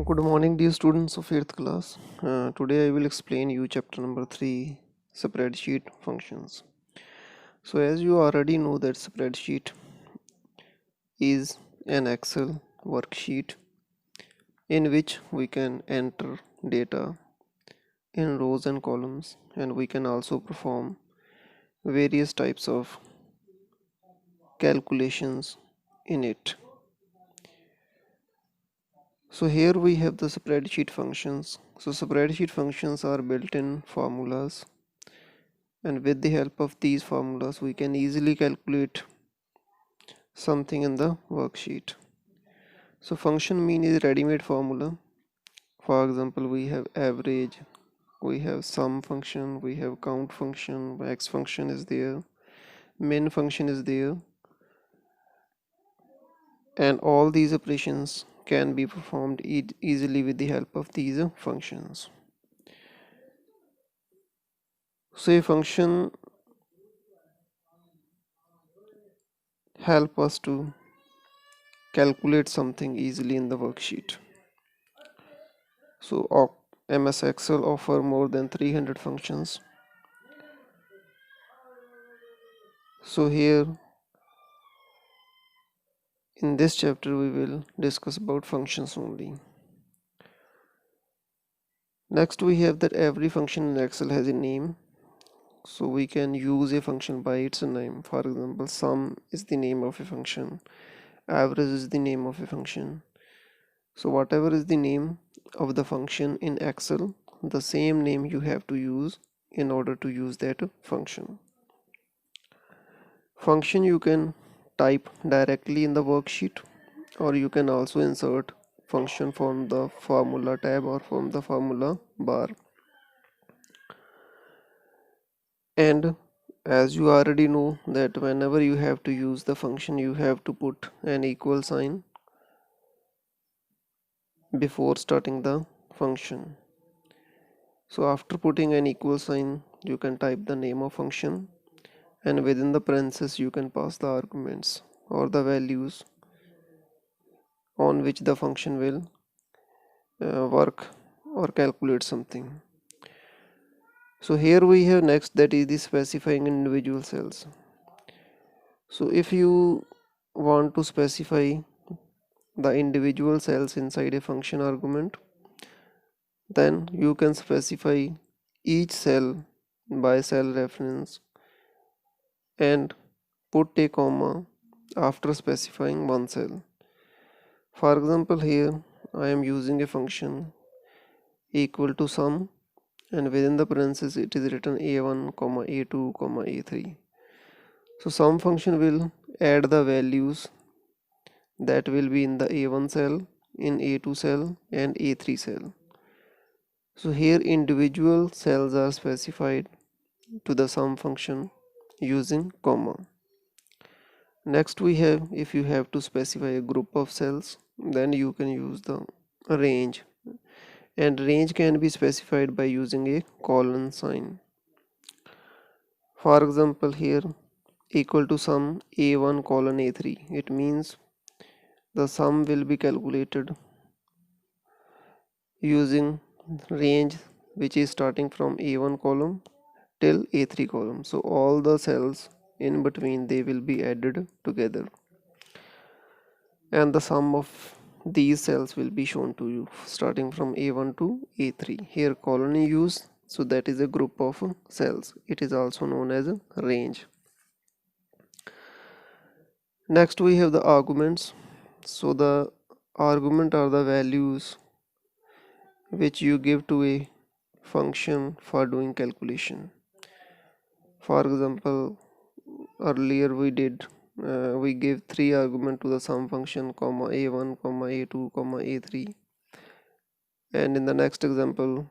Good morning, dear students of 8th class. Today I will explain you chapter number 3, Spreadsheet Functions. So as you already know that spreadsheet is an Excel worksheet in which we can enter data in rows and columns, and we can also perform various types of calculations in it. So here we have the spreadsheet functions. So spreadsheet functions are built-in formulas, and with the help of these formulas we can easily calculate something in the worksheet. So function mean is ready-made formula. For example, we have average, we have sum function, we have count function, max function is there, min function is there, and all these operations can be performed easily with the help of these functions. So a function help us to calculate something easily in the worksheet. So MS Excel offer more than 300 functions. So here in this chapter we will discuss about functions only. Next we have that every function in Excel has a name. So we can use a function by its name. For example, sum is the name of a function, average is the name of a function. So whatever is the name of the function in Excel, the same name you have to use in order to use that function. Function you can type directly in the worksheet, or you can also insert function from the formula tab or from the formula bar. And as you already know that whenever you have to use the function, you have to put an equal sign before starting the function. So after putting an equal sign, you can type the name of function, and within the parentheses you can pass the arguments or the values on which the function will work or calculate something. So here we have next, that is the specifying individual cells. So if you want to specify the individual cells inside a function argument, then you can specify each cell by cell reference and put a comma after specifying one cell. For example, here I am using a function equal to sum, and within the parentheses it is written a1, a2, a3. So sum function will add the values that will be in the a1 cell, in a2 cell and a3 cell. So here individual cells are specified to the sum function using comma. Next we have, if you have to specify a group of cells, then you can use the range, and range can be specified by using a colon sign. For example, here equal to sum a1 colon a3, it means the sum will be calculated using range which is starting from a1 column till a3 column. So all the cells in between, they will be added together, and the sum of these cells will be shown to you starting from a1 to a3. Here colon is used, so that is a group of cells. It is also known as a range. Next we have the arguments. So the argument are the values which you give to a function for doing calculation. For example, earlier we gave 3 argument to the sum function, comma a1, comma a2, comma a3, and in the next example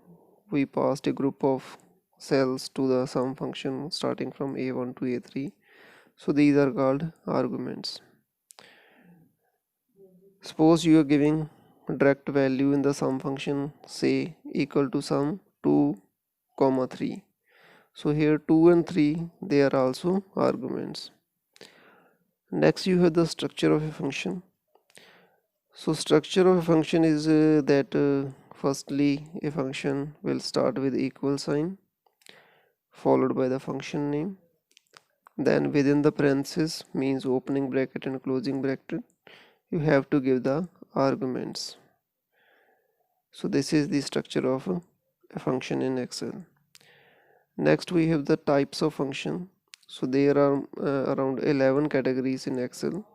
we passed a group of cells to the sum function starting from a1 to a3. So these are called arguments. Suppose you are giving direct value in the sum function, say equal to sum 2, 3. So here 2 and 3, they are also arguments. Next you have the structure of a function. So structure of a function is that firstly a function will start with equal sign followed by the function name. Then within the parenthesis means opening bracket and closing bracket, you have to give the arguments. So this is the structure of a function in Excel. Next we have the types of function. So there are around 11 categories in Excel,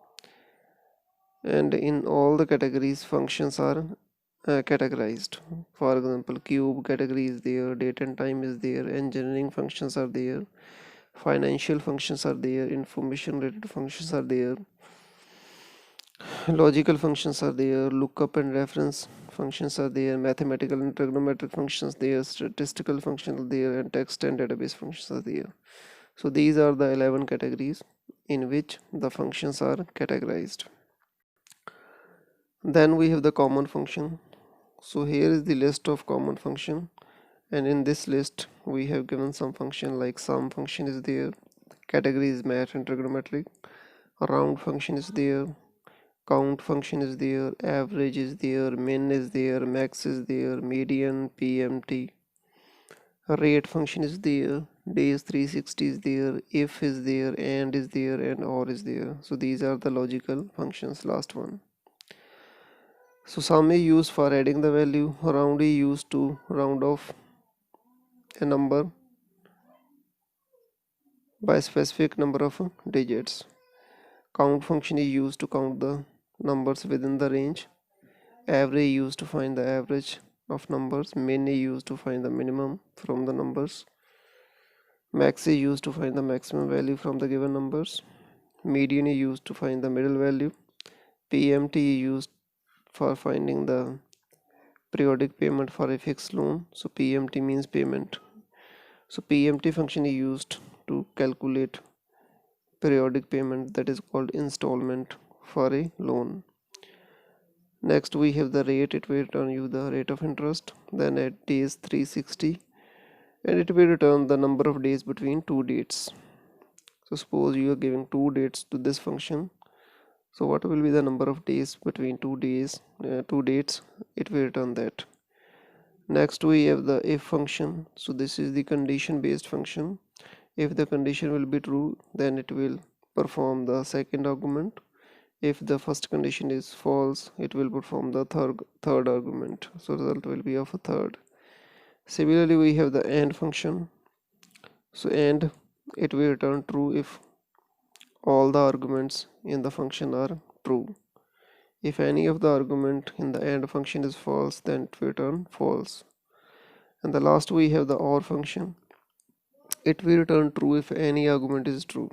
and in all the categories functions are categorized. For example, cube category is there, date and time is there, engineering functions are there, financial functions are there, information related functions are there, logical functions are there, lookup and reference functions are there, mathematical and trigonometric functions there, statistical functions are there, and text and database functions are there. So these are the 11 categories in which the functions are categorized. Then we have the common function. So here is the list of common function, and in this list we have given some function like sum function is there, category is math and trigonometric, round function is there, count function is there, average is there, min is there, max is there, median, PMT, rate function is there, days 360 is there, if is there, and is there, and or is there. So these are the logical functions. Last one. So sum is used for adding the value, round is used to round off a number by a specific number of digits. Count function is used to count the numbers within the range. Average is used to find the average of numbers. Min is used to find the minimum from the numbers. Max is used to find the maximum value from the given numbers. Median is used to find the middle value. PMT is used for finding the periodic payment for a fixed loan. So PMT means payment. So PMT function is used to calculate periodic payment, that is called installment for a loan. Next we have the rate. It will return you the rate of interest. Then at days 360, and it will return the number of days between two dates. So suppose you are giving two dates to this function, so what will be the number of days between two dates? It will return that. Next we have the if function. So this is the condition based function. If the condition will be true, then it will perform the second argument. If the first condition is false, it will perform the third argument. So result will be of a third. Similarly we have the AND function. So AND, it will return true if all the arguments in the function are true. If any of the argument in the AND function is false, then it will return false. And the last we have the OR function. It will return true if any argument is true.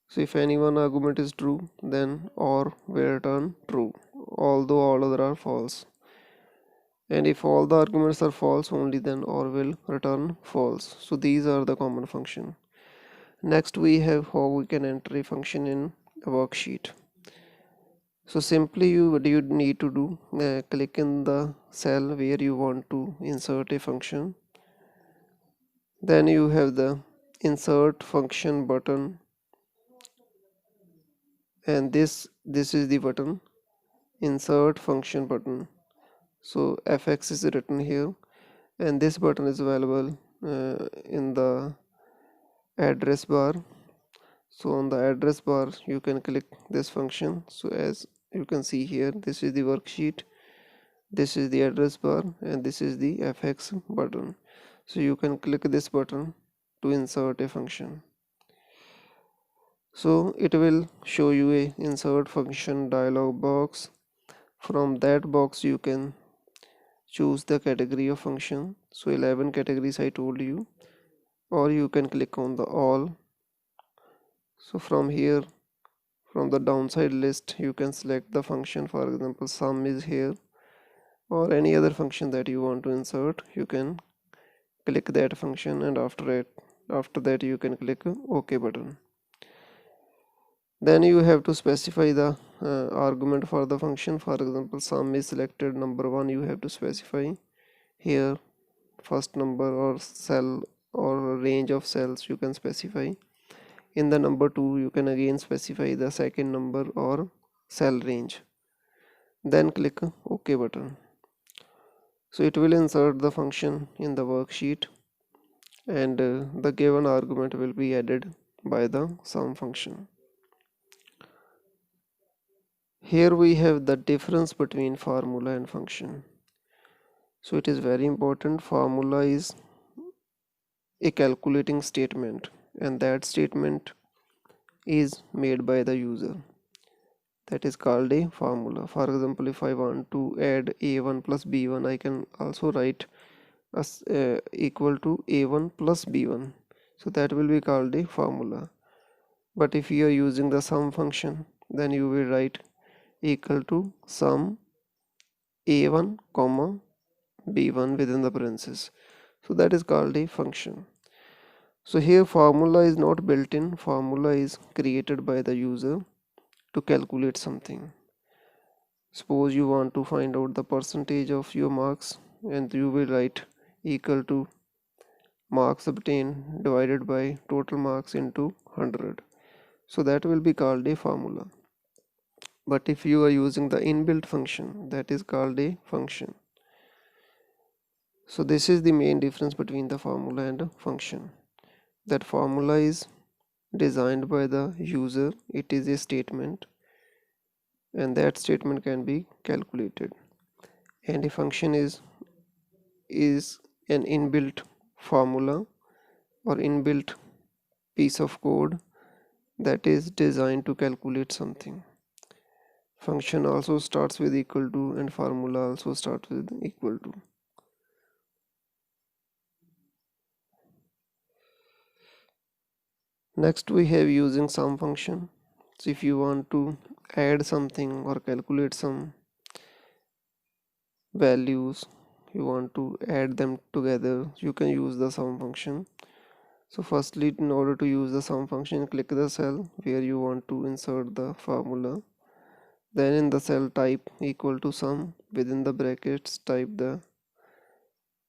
So if any one argument is true, then OR will return true, although all other are false. And if all the arguments are false, only then OR will return false. So these are the common function. Next we have how we can enter a function in a worksheet. So simply what you need to do, click in the cell where you want to insert a function. Then you have the insert function button, and this is the button, insert function button. So fx is written here, and this button is available in the address bar. So on the address bar you can click this function. So as you can see here, this is the worksheet, this is the address bar, and this is the fx button. So you can click this button to insert a function. So it will show you a insert function dialog box. From that box you can choose the category of function. So 11 categories I told you, or you can click on the all. So from here, from the downside list, you can select the function. For example, sum is here, or any other function that you want to insert. You can click that function, and after that you can click OK button. Then you have to specify the argument for the function. For example, sum is selected, number 1 you have to specify here, first number or cell or range of cells you can specify. In the number 2 you can again specify the second number or cell range. then click OK button. So it will insert the function in the worksheet, and the given argument will be added by the sum function. Here we have the difference between formula and function. So it is very important. Formula is a calculating statement, and that statement is made by the user. That is called a formula. For example, if I want to add a1 plus b1, I can also write as equal to a1 plus b1. So that will be called a formula. But if you are using the sum function, then you will write equal to sum a1 comma b1 within the parentheses. So that is called a function. So here formula is not built in, formula is created by the user to calculate something. Suppose you want to find out the percentage of your marks, and you will write equal to marks obtained divided by total marks into 100. So that will be called a formula. But if you are using the inbuilt function, that is called a function. So this is the main difference between the formula and a function. That formula is designed by the user, it is a statement, and that statement can be calculated. And a function is an inbuilt formula or inbuilt piece of code that is designed to calculate something. Function also starts with equal to, and formula also starts with equal to. Next we have using sum function. So if you want to add something or calculate some values, you want to add them together, you can use the sum function. So firstly, in order to use the sum function, click the cell where you want to insert the formula. Then in the cell type equal to sum, within the brackets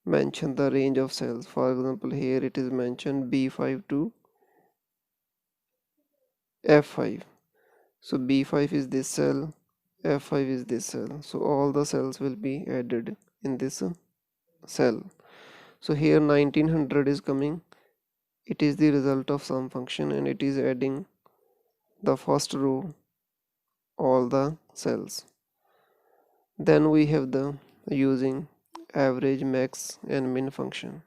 mention the range of cells. For example, here it is mentioned B5 to F5. So B5 is this cell, F5 is this cell. So all the cells will be added in this cell. So here 1900 is coming. It is the result of sum function, and it is adding the first row all the cells. Then we have the using average, max and min function.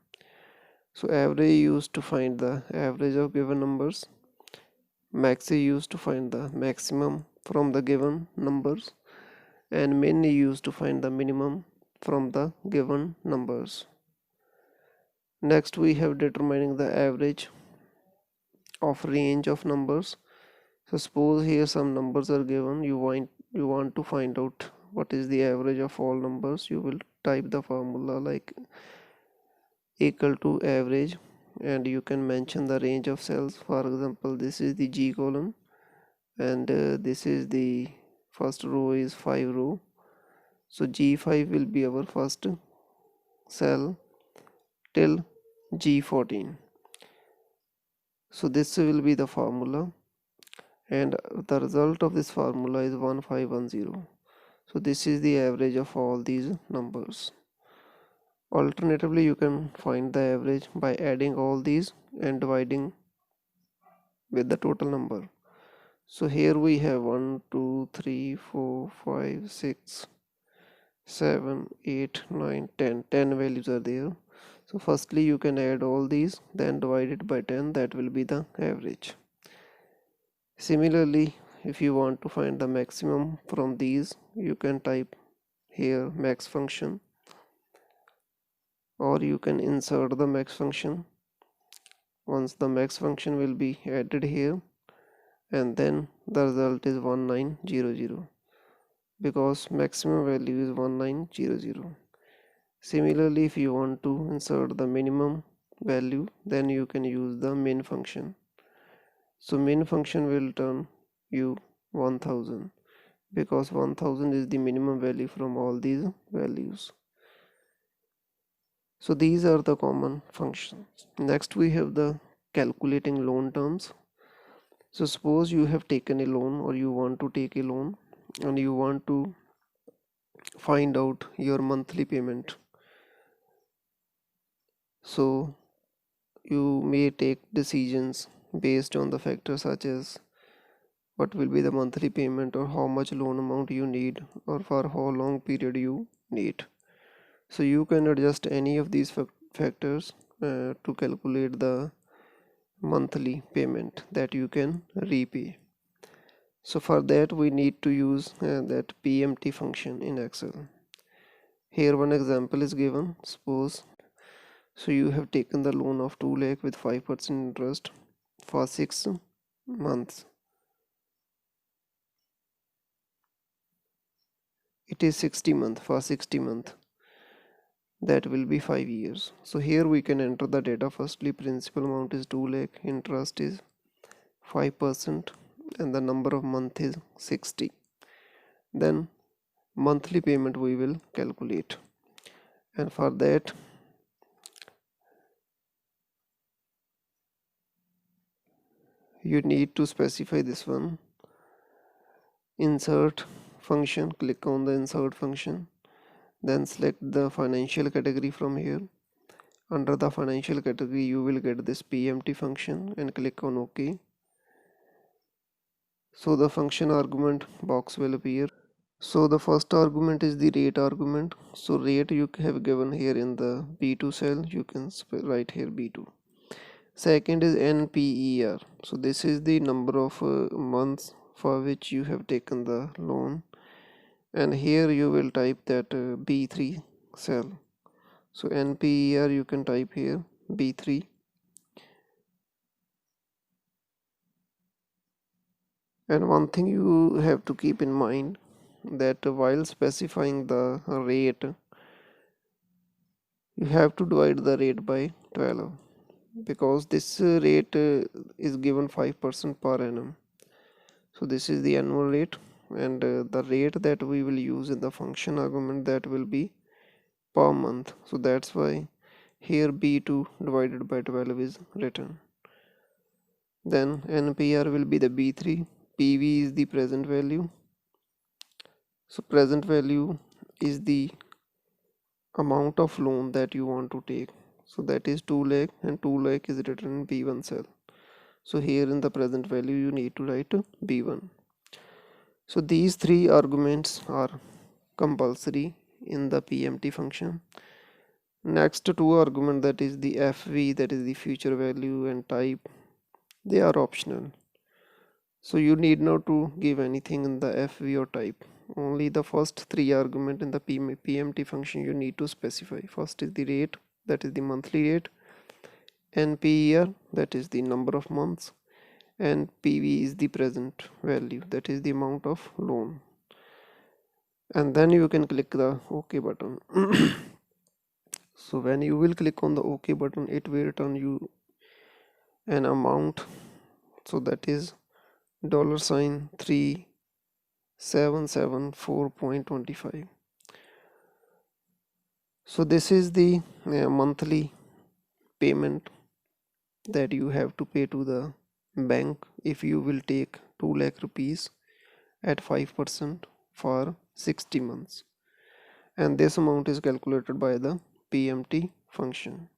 So average used to find the average of given numbers, max is used to find the maximum from the given numbers, and min is used to find the minimum from the given numbers. Next we have determining the average of range of numbers. So suppose here some numbers are given, you want to find out what is the average of all numbers. You will type the formula like equal to average, and you can mention the range of cells. For example, this is the G column, and this is the first row is 5 row. So G5 will be our first cell till G14. So this will be the formula, and the result of this formula is 1510. So this is the average of all these numbers. Alternatively, you can find the average by adding all these and dividing with the total number. So here we have 1 2 3 4 5 6 7 8 9 10 values are there. So firstly you can add all these, then divide it by 10, that will be the average. Similarly, if you want to find the maximum from these, you can type here max function, or you can insert the max function. Once the max function will be added here, and then the result is 1900 because maximum value is 1900. Similarly, if you want to insert the minimum value, then you can use the min function. So min function will turn you 1000 because 1000 is the minimum value from all these values. So these are the common functions. Next we have the calculating loan terms. So suppose you have taken a loan, or you want to take a loan, and you want to find out your monthly payment. So you may take decisions based on the factors such as what will be the monthly payment, or how much loan amount you need, or for how long period you need. So you can adjust any of these factors to calculate the monthly payment that you can repay. So for that we need to use that PMT function in Excel. Here one example is given. Suppose so you have taken the loan of 2 lakh with 5% interest for 6 months. It is 60 month for 60 month. That will be 5 years. So here we can enter the data. Firstly, principal amount is 2 lakh, interest is 5%, and the number of month is 60. Then monthly payment we will calculate, and for that you need to specify this one. Insert function, click on the insert function, then select the financial category from here. Under the financial category you will get this PMT function and click on OK. So the function argument box will appear. So the first argument is the rate argument. So rate you have given here in the B2 cell, you can write here B2. Second is NPER. So this is the number of months for which you have taken the loan, and here you will type that B3 cell. So NPER you can type here B3. And one thing you have to keep in mind, that while specifying the rate, you have to divide the rate by 12, because this rate is given 5% per annum. So this is the annual rate, and the rate that we will use in the function argument, that will be per month. So that's why here B2 divided by 12 is written. Then NPR will be the B3. PV is the present value. So present value is the amount of loan that you want to take. So that is 2 lakh, and 2 lakh is written in B1 cell. So here in the present value you need to write B1. So these three arguments are compulsory in the PMT function. Next two argument, that is the FV, that is the future value, and type, they are optional. So you need not to give anything in the FV or type. Only the first three argument in the PMT function you need to specify. First is the rate, that is the monthly rate, NPER, that is the number of months, and PV is the present value, that is the amount of loan. And then you can click the OK button. So when you will click on the OK button, it will return you an amount. So that is $3774.25. So this is the monthly payment that you have to pay to the bank if you will take 2 lakh rupees at 5% for 60 months, and this amount is calculated by the PMT function.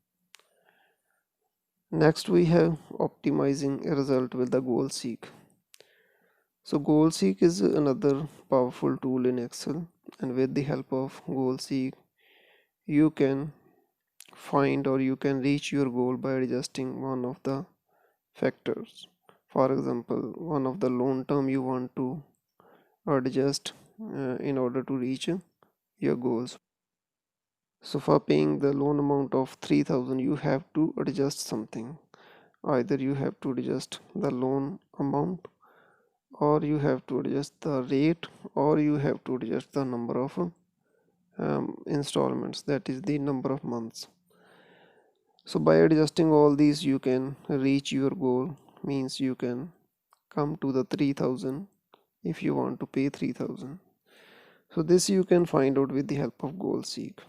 Next we have optimizing a result with the goal seek. So goal seek is another powerful tool in Excel, and with the help of goal seek you can find, or you can reach your goal by adjusting one of the factors. For example, one of the loan term you want to adjust in order to reach your goals. So for paying the loan amount of 3,000 you have to adjust something. Either you have to adjust the loan amount, or you have to adjust the rate, or you have to adjust the number of installments, that is the number of months. So by adjusting all these you can reach your goal, means you can come to the 3,000 if you want to pay 3,000. So this you can find out with the help of goal seek.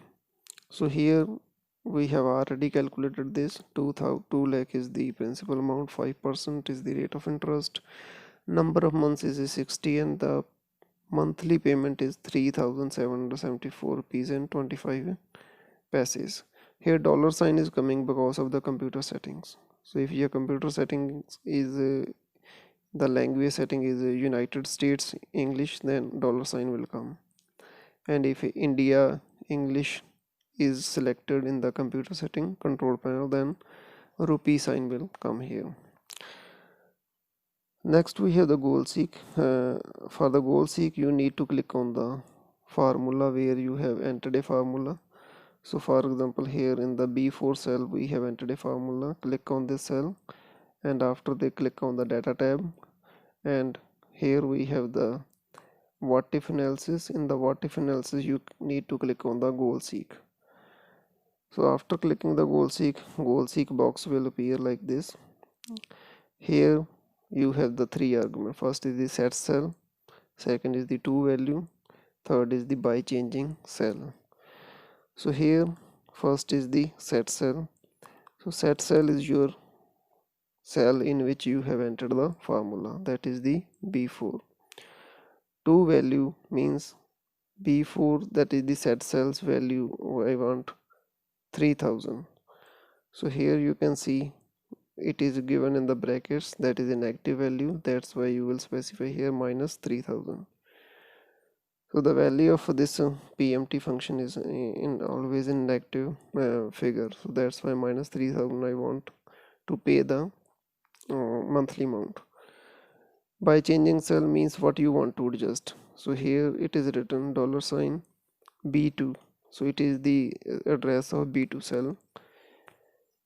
So here we have already calculated this. 2 lakh is the principal amount, 5% is the rate of interest, number of months is 60, and the monthly payment is 3,774 rupees and 25 paise. Here dollar sign is coming because of the computer settings. So if your computer settings is the language setting is United States English, then dollar sign will come. And if India English is selected in the computer setting control panel, then rupee sign will come here. Next we have the goal seek. For the goal seek you need to click on the formula where you have entered a formula. So for example, here in the B4 cell we have entered a formula. Click on this cell, and after they click on the data tab, and here we have the what if analysis. In the what if analysis you need to click on the goal seek. So after clicking the goal seek box will appear like this. Here you have the three arguments. First is the set cell, second is the to value, third is the by changing cell. So here first is the set cell. So set cell is your cell in which you have entered the formula, that is the B4. To value means B4, that is the set cell's value. I want 3000. So here you can see it is given in the brackets, that is a negative value, that's why you will specify here minus 3000. So the value of this PMT function is always in negative figure, so that's why minus 3000 I want to pay the monthly amount. By changing cell means what you want to adjust. So here it is written $ B2, so it is the address of B2 cell.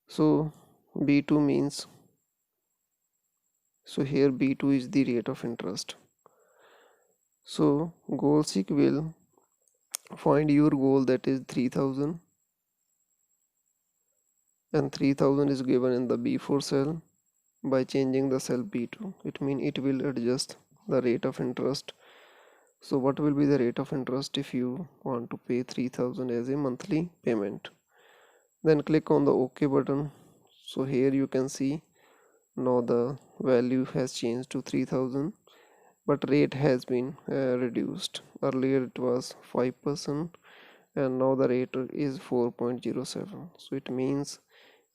So B2 means, so here B2 is the rate of interest. So goal seek will find your goal, that is 3000, and 3000 is given in the B4 cell. By changing the cell B2, it means it will adjust the rate of interest. So what will be the rate of interest if you want to pay 3000 as a monthly payment? Then click on the OK button. So here you can see now the value has changed to 3000, but rate has been reduced. Earlier it was 5% and now the rate is 4.07. So it means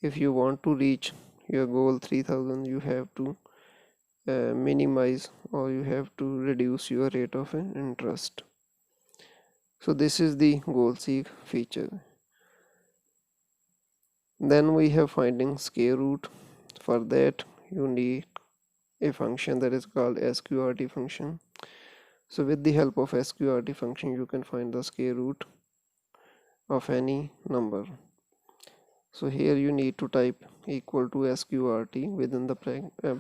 if you want to reach your goal 3000, you have to minimize, or you have to reduce your rate of interest. So this is the goal seek feature. Then we have finding square root. For that you need a function that is called sqrt function. So with the help of sqrt function you can find the square root of any number. So here you need to type equal to sqrt. Within the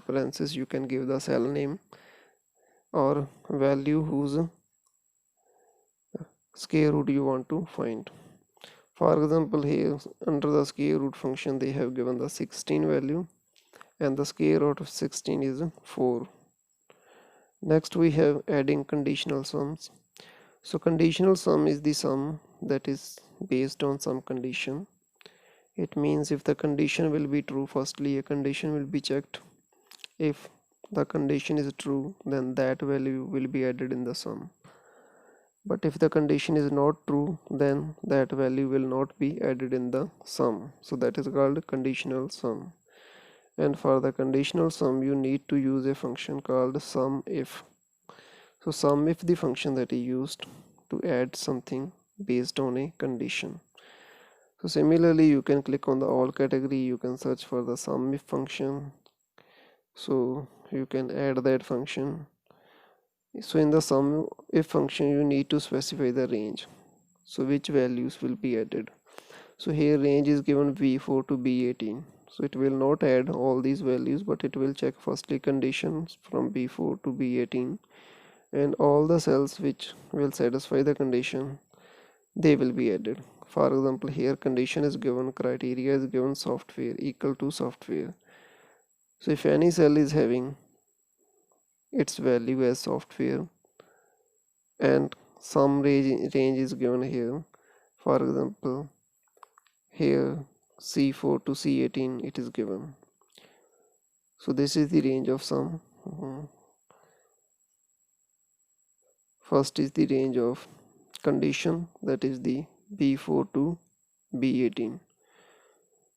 parentheses you can give the cell name or value whose square root you want to find. For example, here under the square root function they have given the 16 value, and the square root of 16 is 4. Next we have adding conditional sums. So conditional sum is the sum that is based on some condition. It means if the condition will be true, firstly a condition will be checked. If the condition is true, then that value will be added in the sum. But if the condition is not true, then that value will not be added in the sum. So that is called conditional sum. And for the conditional sum you need to use a function called SUMIF. So SUMIF the function that is used to add something based on a condition. So similarly you can click on the all category, you can search for the SUMIF function, so you can add that function. So in the SUMIF function you need to specify the range, so which values will be added. So here range is given B4 to B18, so it will not add all these values, but it will check firstly conditions from B4 to B18, and all the cells which will satisfy the condition, they will be added. For example, here condition is given, criteria is given software equal to software. So if any cell is having its value as software and some range is given here, for example here C4 to C18 it is given. So this is the range of sum. First is the range of condition, that is the B4 to B18.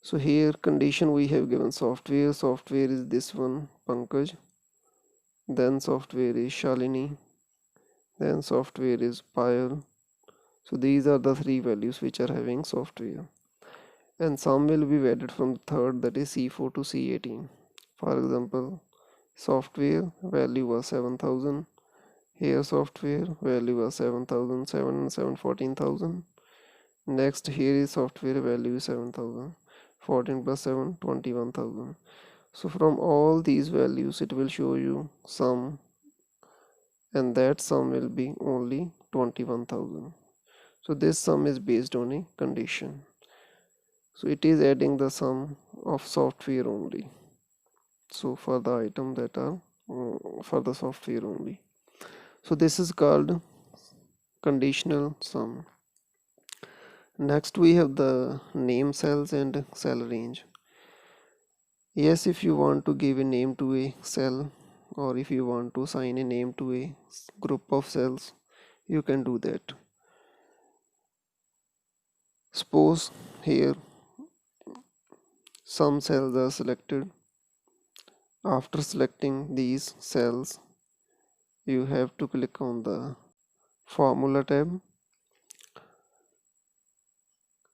So here condition we have given software. Software is this one, Pankaj. Then software is Shalini. Then software is Payal. So these are the three values which are having software. And sum will be added from the third, that is C4 to C18. For example, software value was 7000. Here software value was 7000, 7 and 7 14,000. Next here is software value 7000. 14 plus 7 21,000. So from all these values it will show you sum, and that sum will be only 21,000. So this sum is based on a condition. So it is adding the sum of software only. So for the item that are for the software only. So this is called conditional sum. Next we have the name cells and cell range. Yes, if you want to give a name to a cell, or if you want to assign a name to a group of cells, you can do that. Suppose here some cells are selected. After selecting these cells, you have to click on the formula tab.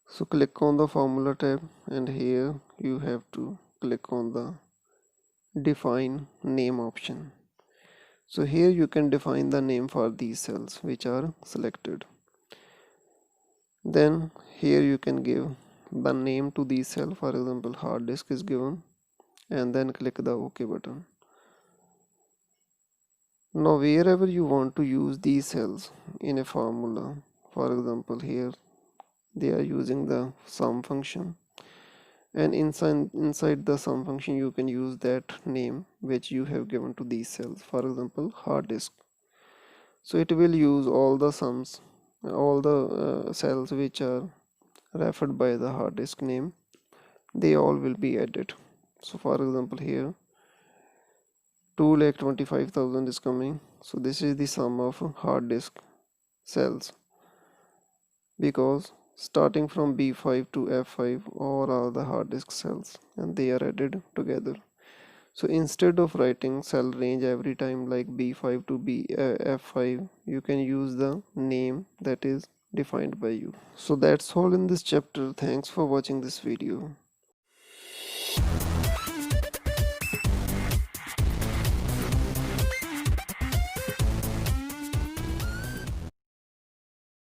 So click on the formula tab, and here you have to click on the define name option. So here you can define the name for these cells which are selected. Then here you can give the name to these cell. For example, hard disk is given, and then click the OK button. Now wherever you want to use these cells in a formula, for example here they are using the sum function, and inside the sum function you can use that name which you have given to these cells. For example, hard disk. So it will use all the sums, all the cells which are referred by the hard disk name, they all will be added. So for example here 2,25,000 is coming. So this is the sum of hard disk cells, because starting from B5 to F5 all are the hard disk cells and they are added together. So instead of writing cell range every time like B5 to F5, you can use the name that is defined by you. So that's all in this chapter. Thanks for watching this video.